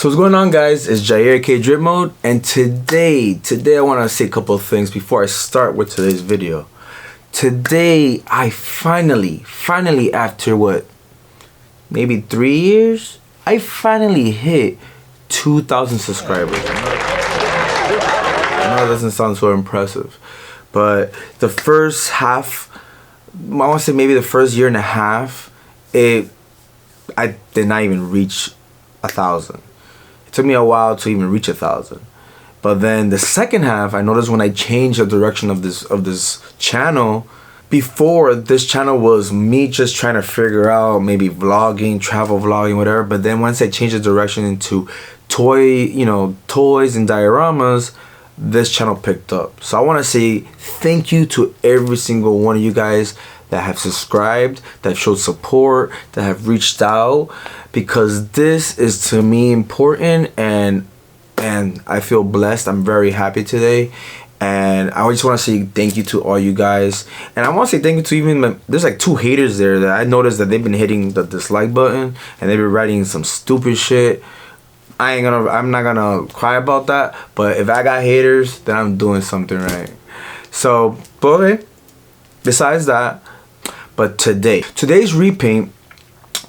So what's going on, guys? It's Jair K Drip Mode, and today I want to say a couple of things before I start with today's video. Today I finally after what, maybe 3 years, I finally hit 2,000 subscribers. I know it doesn't sound so impressive, but the first half, I want to say maybe the first year and a half, I did not even reach 1,000. It took me a while to even reach 1,000. But then the second half, I noticed when I changed the direction of this channel. Before, this channel was me just trying to figure out maybe vlogging, travel vlogging, whatever. But then once I changed the direction into toys and dioramas, this channel picked up. So I want to say thank you to every single one of you guys that have subscribed, that showed support, that have reached out, because this is to me important, and I feel blessed. I'm very happy today, and I just want to say thank you to all you guys. And I want to say thank you to even there's like 2 haters there that I noticed that they've been hitting the dislike button and they've been writing some stupid shit. I'm not gonna cry about that, but if I got haters, then I'm doing something right. So, but besides that, but today's repaint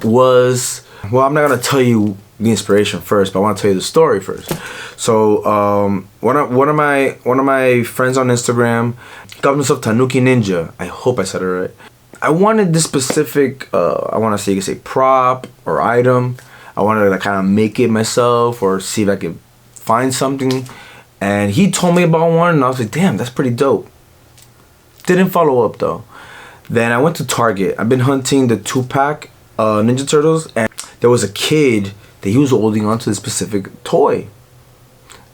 was, well, I'm not gonna tell you the inspiration first, but I want to tell you the story first. So one of my friends on Instagram called himself Tanuki Ninja. I hope I said it right. I wanted this specific I want to say, you could say, prop or item. I wanted to kind of make it myself or see if I could find something. And he told me about one, and I was like, damn, that's pretty dope. Didn't follow up though. Then I went to Target. I've been hunting the 2-pack Ninja Turtles, and there was a kid that he was holding onto this specific toy.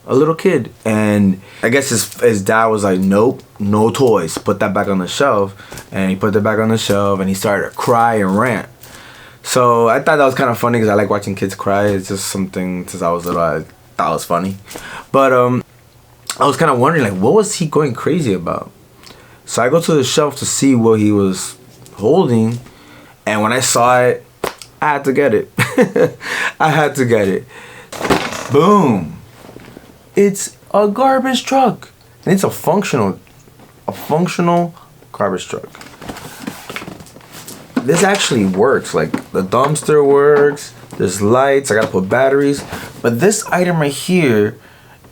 A little kid. And I guess his dad was like, nope, no toys. Put that back on the shelf. And he put it back on the shelf, and he started to cry and rant. So I thought that was kind of funny because I like watching kids cry. It's just something, since I was little, I thought it was funny. But I was kind of wondering, like, what was he going crazy about? So I go to the shelf to see what he was holding, and when I saw it, I had to get it. I had to get it. Boom! It's a garbage truck, and it's a functional garbage truck. This actually works. Like, the dumpster works. There's lights. I gotta put batteries. But this item right here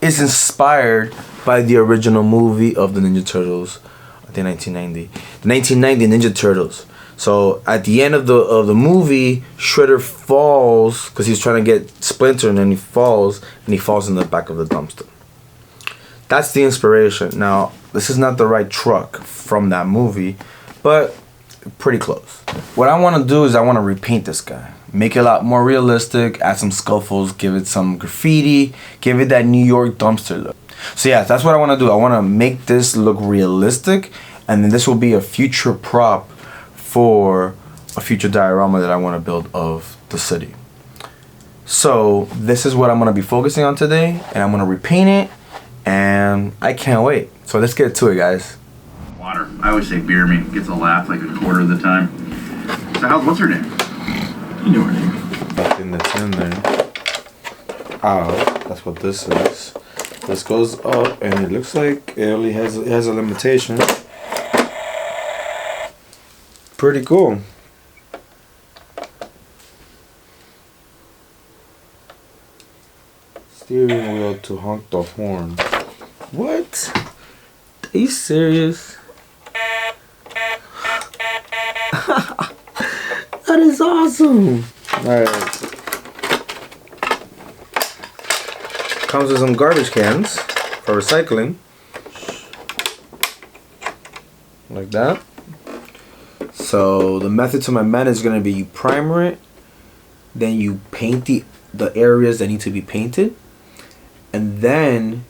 is inspired by the original movie of the Ninja Turtles. I think 1990. The 1990 Ninja Turtles. So at the end of the movie, Shredder falls because he's trying to get Splinter, and then he falls in the back of the dumpster. That's the inspiration. Now, this is not the right truck from that movie, but pretty close. What I want to do is I want to repaint this guy. Make it a lot more realistic, add some scuffles, give it some graffiti, give it that New York dumpster look. So yeah, that's what I want to do. I want to make this look realistic, and then this will be a future prop for a future diorama that I want to build of the city. So this is what I'm going to be focusing on today, and I'm going to repaint it, and I can't wait. So let's get to it, guys. Water. I always say beer me. Gets a laugh like a quarter of the time. So what's her name? You know her name. Nothing that's in there. Oh, that's what this is. This goes up, and it looks like it only has a limitation. Pretty cool. Steering wheel to honk the horn. What? Are you serious? That is awesome. Alright. Comes with some garbage cans for recycling. Like that. So the method to my madness is going to be you primer it, then you paint the areas that need to be painted, and then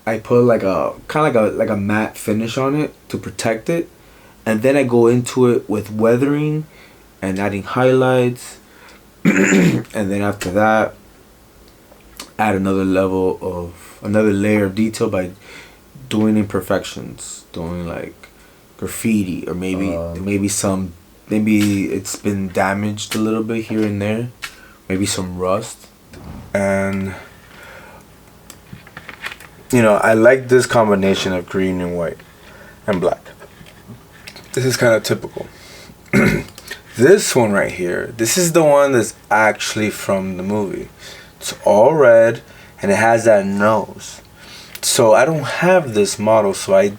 I put like a kind of like a matte finish on it to protect it, and then I go into it with weathering and adding highlights, and then after that add another layer of detail by doing imperfections, doing like graffiti, or maybe it's been damaged a little bit here and there, maybe some rust. And you know, I like this combination of green and white and black. This is kind of typical. This one right here, this is the one that's actually from the movie. It's all red and it has that nose. So I don't have this model, so I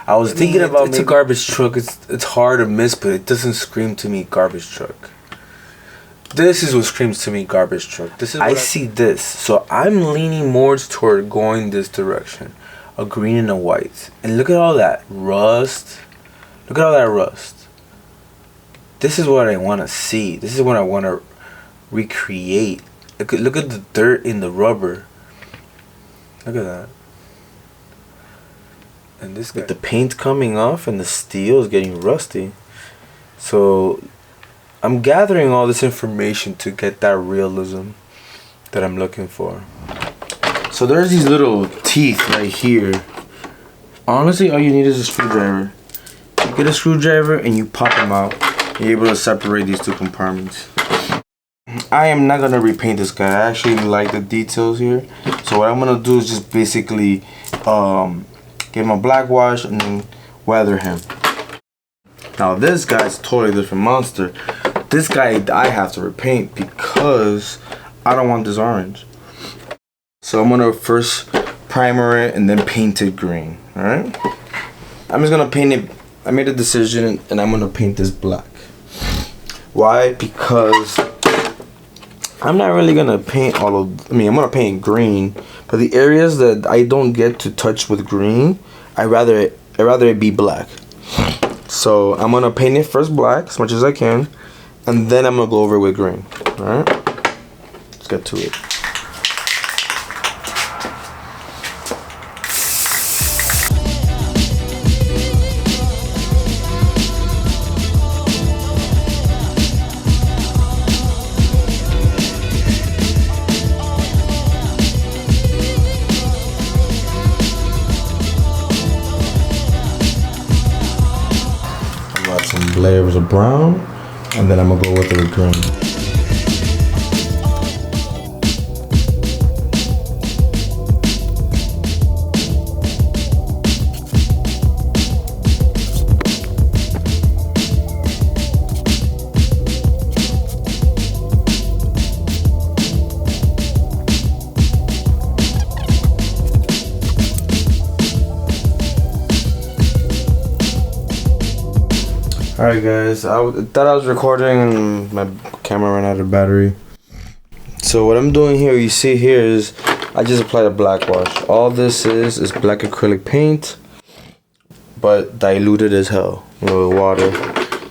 was thinking about it's a garbage truck. It's hard to miss, but it doesn't scream to me garbage truck. This is what screams to me garbage truck. This is I see this, so I'm leaning more toward going this direction, a green and a white. And look at all that rust. Look at all that rust. This is what I want to see. This is what I want to recreate. Look at the dirt in the rubber. Look at that. And this with the paint coming off and the steel is getting rusty. So I'm gathering all this information to get that realism that I'm looking for. So there's these little teeth right here. Honestly, all you need is a screwdriver. You get a screwdriver and you pop them out. You're able to separate these two compartments. I am not gonna repaint this guy. I actually like the details here. So what I'm gonna do is just basically give him a black wash and then weather him. Now this guy's a totally different monster. This guy I have to repaint because I don't want this orange. So I'm gonna first primer it and then paint it green. Alright? I'm just gonna paint it. I made a decision and I'm gonna paint this black. Why? Because I'm not really gonna paint all of, I'm gonna paint green, but the areas that I don't get to touch with green, I'd rather it be black. So I'm gonna paint it first black as much as I can, and then I'm gonna go over it with green. Alright? Let's get to it. Some layers of brown, and then I'm gonna go with the green. Alright guys, I thought I was recording and my camera ran out of battery. So what I'm doing here, you see here is, I just applied a black wash. All this is black acrylic paint, but diluted as hell with water.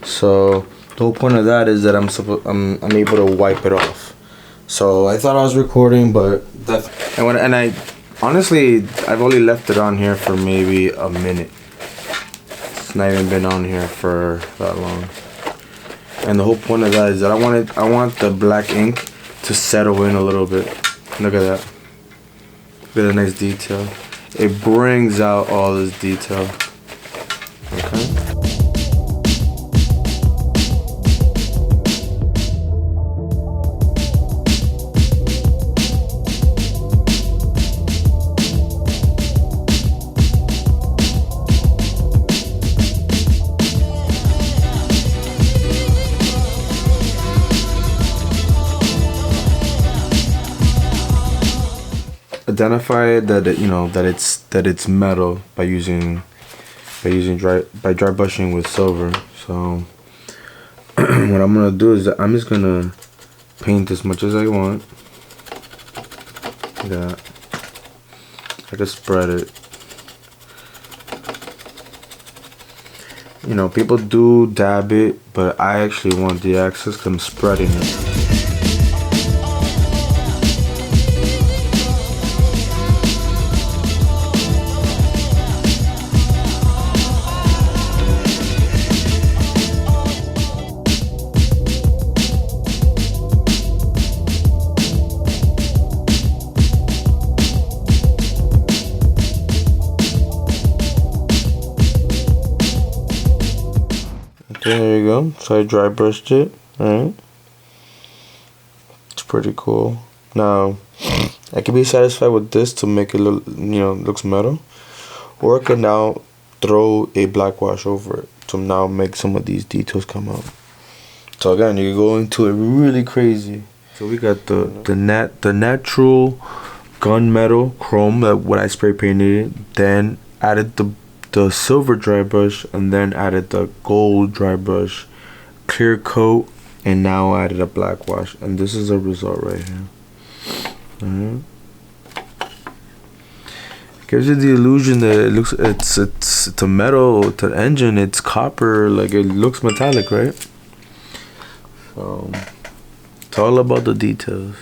So the whole point of that is that I'm able to wipe it off. So I thought I was recording, but I honestly I've only left it on here for maybe a minute. Not even been on here for that long, and the whole point of that is that I want the black ink to settle in a little bit. Look at that. Look at the nice detail. It brings out all this detail. Okay. Identify that it's metal by dry brushing with silver. So what I'm gonna do is that I'm just gonna paint as much as I want. Like that. I just spread it. You know, people do dab it, but I actually want the access because I'm spreading it. Okay, there you go. So I dry brushed it. Alright. It's pretty cool. Now, I can be satisfied with this to make it look, looks metal, or I can now throw a black wash over it to now make some of these details come out. So again, you can go into it really crazy. So we got the natural gunmetal chrome that what I spray painted it, then added the silver dry brush, and then added the gold dry brush, clear coat, and now added a black wash, and this is the result right here. Gives you the illusion that it's a metal, it's an engine, it's copper, like it looks metallic, right? So it's all about the details.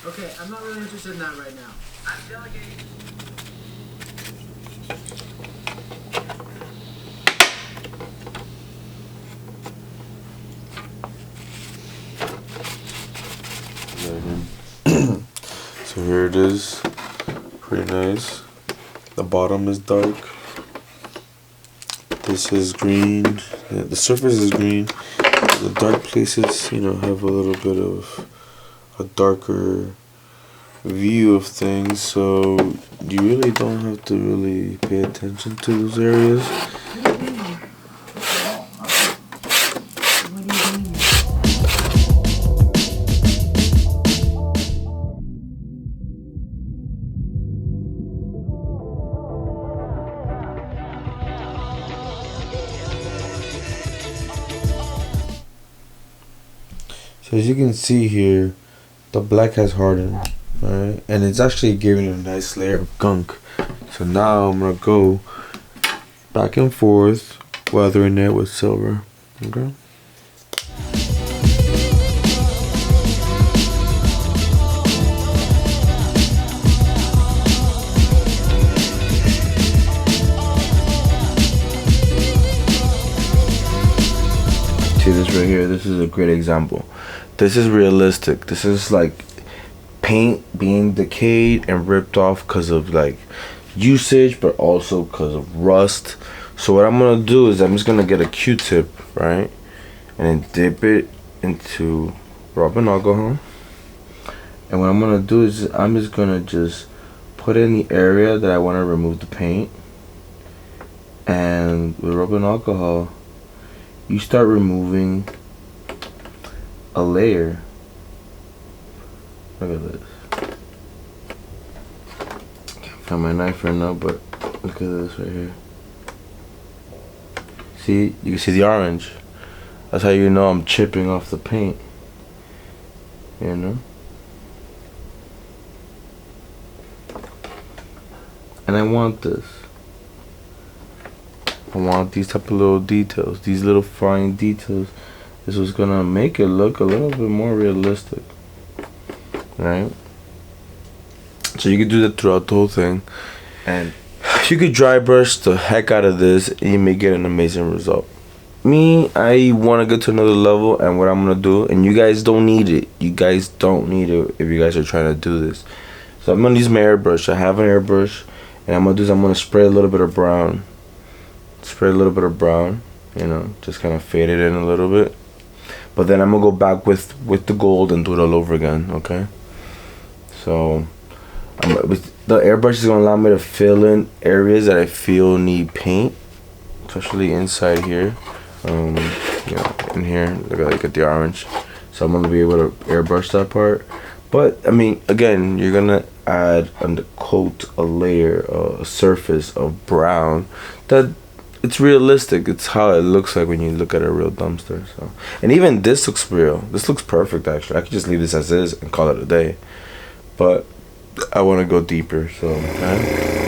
Okay, I'm not really interested in that right now. I'm delegating. So here it is, pretty nice. The bottom is dark. This is green. The surface is green. The dark places, have a little bit of a darker view of things, so you really don't have to really pay attention to those areas. So as you can see here, the black has hardened, right? And it's actually giving it a nice layer of gunk. So now I'm gonna go back and forth, weathering it with silver. Okay. See this right here? This is a great example. This is realistic. This is like paint being decayed and ripped off because of like usage, but also because of rust. So what I'm gonna do is I'm just gonna get a Q-tip, right, and then dip it into rubbing alcohol. And what I'm gonna do is I'm just gonna put in the area that I want to remove the paint, and with rubbing alcohol, you start removing a layer. Look at this. Can't find my knife right now, but look at this right here. See, you can see the orange. That's how you know I'm chipping off the paint. You know? And I want this. I want these type of little details, these little fine details. This was gonna make it look a little bit more realistic, right? So you could do that throughout the whole thing, and you could dry brush the heck out of this, and you may get an amazing result. Me, I want to get to another level, and what I'm gonna do, and you guys don't need it. You guys don't need it if you guys are trying to do this. So I'm gonna use my airbrush. I have an airbrush, and I'm gonna spray a little bit of brown. Spray a little bit of brown, just kind of fade it in a little bit. But then I'm gonna go back with the gold and do it all over again, okay? So the airbrush is gonna allow me to fill in areas that I feel need paint, especially inside here. In here, look at the orange. So I'm gonna be able to airbrush that part. But I mean, again, you're gonna add and coat a layer, a surface of brown that. It's realistic. It's how it looks like when you look at a real dumpster. So, and even this looks real. This looks perfect, actually. I could just leave this as is and call it a day. But I want to go deeper. So, okay.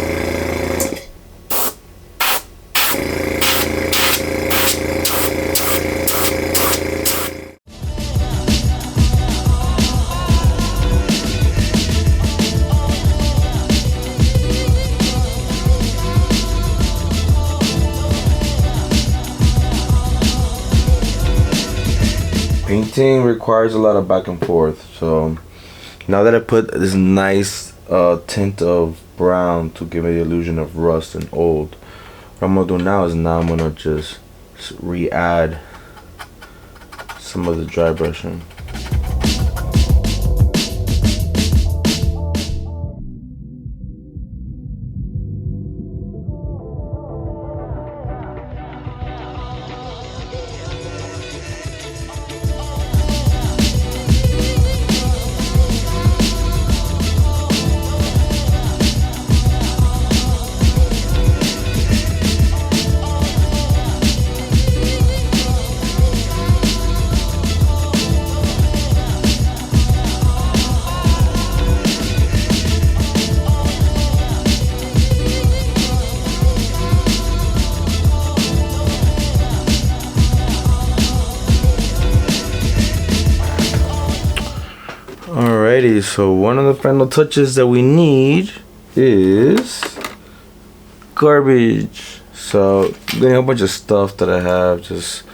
painting requires a lot of back and forth. So now that I put this nice tint of brown to give me the illusion of rust and old, what I'm gonna do now is I'm gonna just re-add some of the dry brushing. Alrighty, so one of the final touches that we need is garbage. So I'm getting a bunch of stuff that I have, just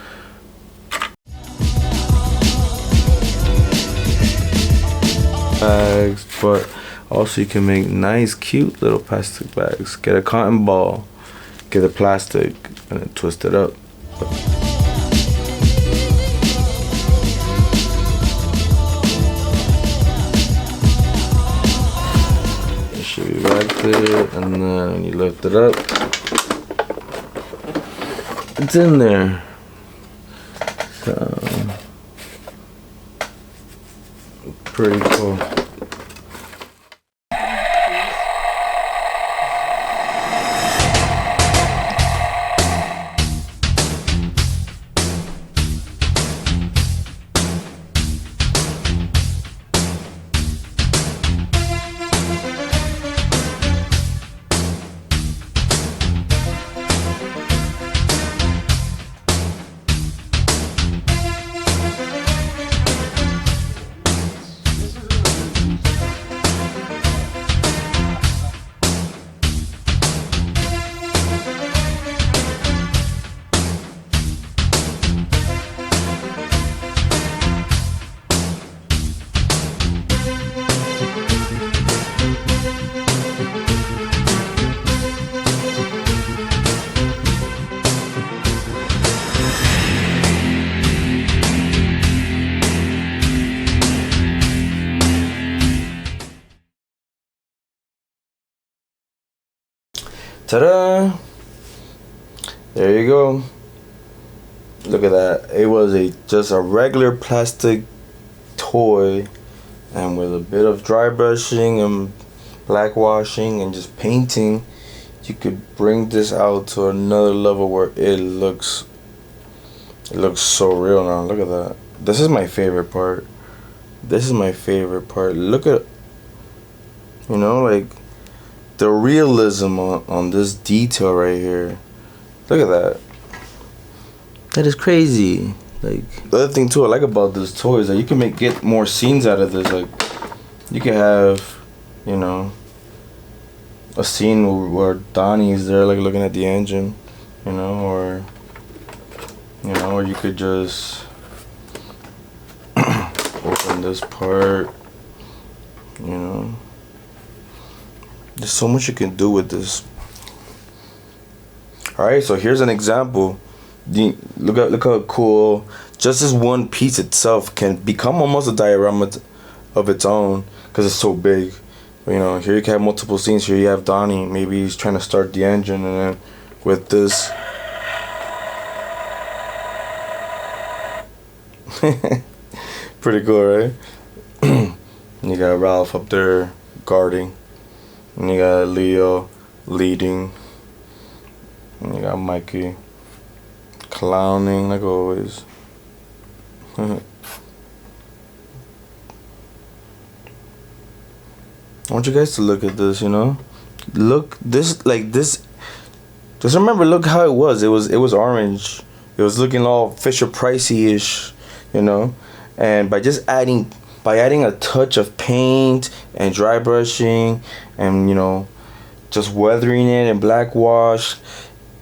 bags, but also you can make nice cute little plastic bags. Get a cotton ball, get a plastic, and then twist it up. Should be wrapped it, and then when you lift it up, it's in there. So, pretty cool. Ta-da! There you go. Look at that. It was just a regular plastic toy, and with a bit of dry brushing and black washing and just painting, you could bring this out to another level where it looks so real now. Look at that. This is my favorite part. This is my favorite part. Look at, you know, like the realism on this detail right here. Look at that. That is crazy. Like, the other thing too I like about this toy is that you can get more scenes out of this. Like, you can have, you know, a scene where Donnie's there, like, looking at the engine, you know, or you could just open this part, you know. There's so much you can do with this. Alright, so here's an example. Look how cool just this one piece itself can become almost a diorama of its own, because it's so big. You know, here you can have multiple scenes. Here you have Donnie, maybe he's trying to start the engine, and then with this pretty cool, right? You got Ralph up there guarding, and you got Leo leading, and you got Mikey clowning like always. I want you guys to look at this, you know. Look, this, like this. Just remember, look how it was. It was orange. It was looking all Fisher Pricey-ish, you know. And by adding a touch of paint and dry brushing and, you know, just weathering it and black wash,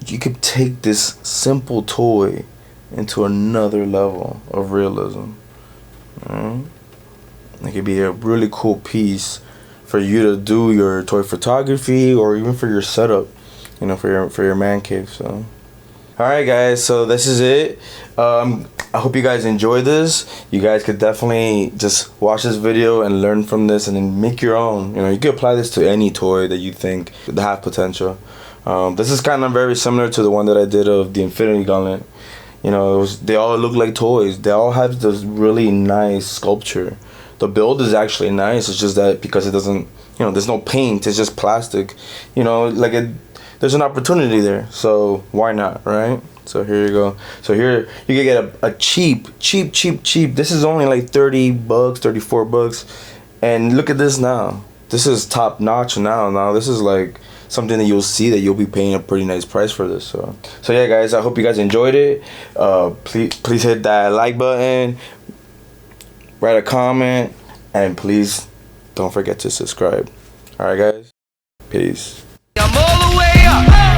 you could take this simple toy into another level of realism. It could be a really cool piece for you to do your toy photography or even for your setup, you know, for your man cave. So, all right, guys. So this is it. I hope you guys enjoyed this. You guys could definitely just watch this video and learn from this, and then make your own. You know, you could apply this to any toy that you think would have potential. This is kind of very similar to the one that I did of the Infinity Gauntlet. You know, they all look like toys. They all have this really nice sculpture. The build is actually nice. It's just that because it doesn't, you know, there's no paint. It's just plastic. You know, like there's an opportunity there. So why not, right? So here you go. So here you can get a cheap. This is only like $30, 34 bucks. And look at this now. This is top notch now. Now this is like something that you'll see that you'll be paying a pretty nice price for this. So yeah, guys, I hope you guys enjoyed it. Please hit that like button, write a comment, and please don't forget to subscribe. All right, guys. Peace. I'm all the way up.